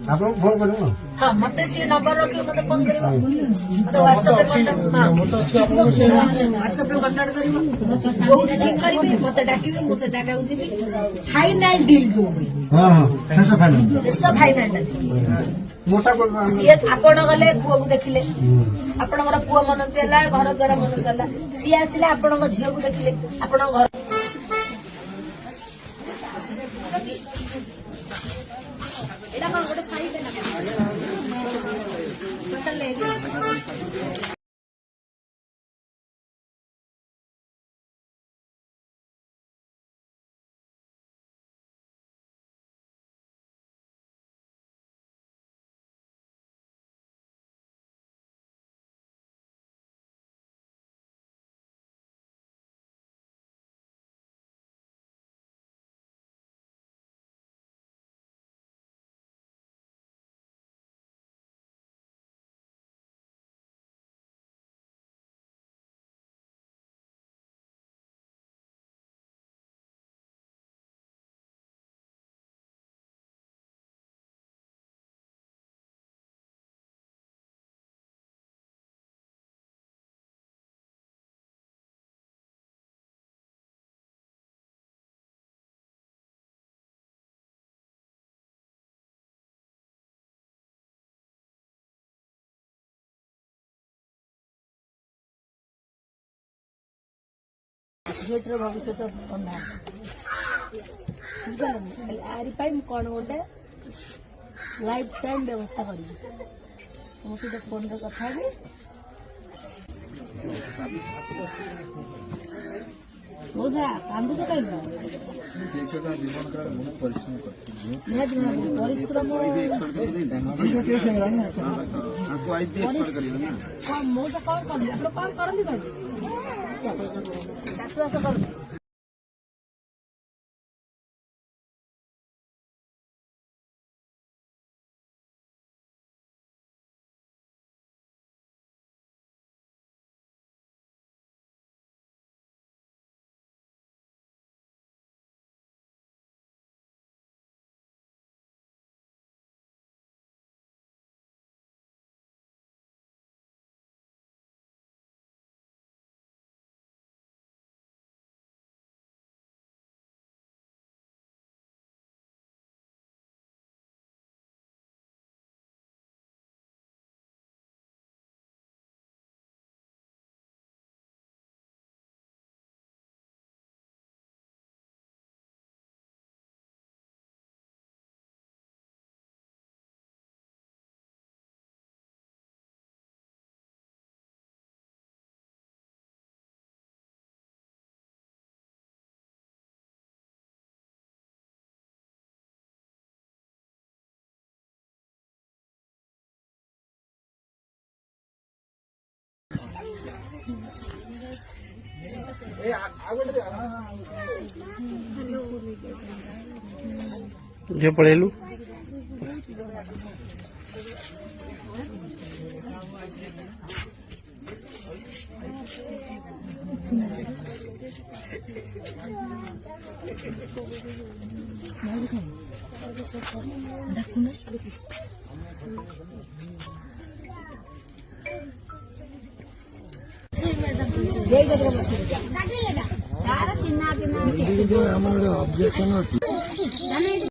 आप लोग फोन करो ना। हाँ मत नंबर रखिए मत फोन करिए व्हाट्सएप कन्टाक्ट करिए जो ठीक करिए मत डाकिबे मु से डाकाउ दिबी फाइनल डील को हां हां शेष फाइनल मोटा बोल सी आपण गले पुओ को देखिले आपणकर पुओ मन देला घर द्वारा मन देला सी आसिले आपणक झियो को देखिले आपण घर एडा कोन गोटे साइड ना टोटल ले क्षेत्र भविष्य अंधार आरी कौन गोटे लाइफ टाइम व्यवस्था करी समस्त फोन कथा मौसा कांदुच कहीं परिश्रम मौसा कौन करती चाषबास कर जो पड़ेलू ऑब्जेक्शन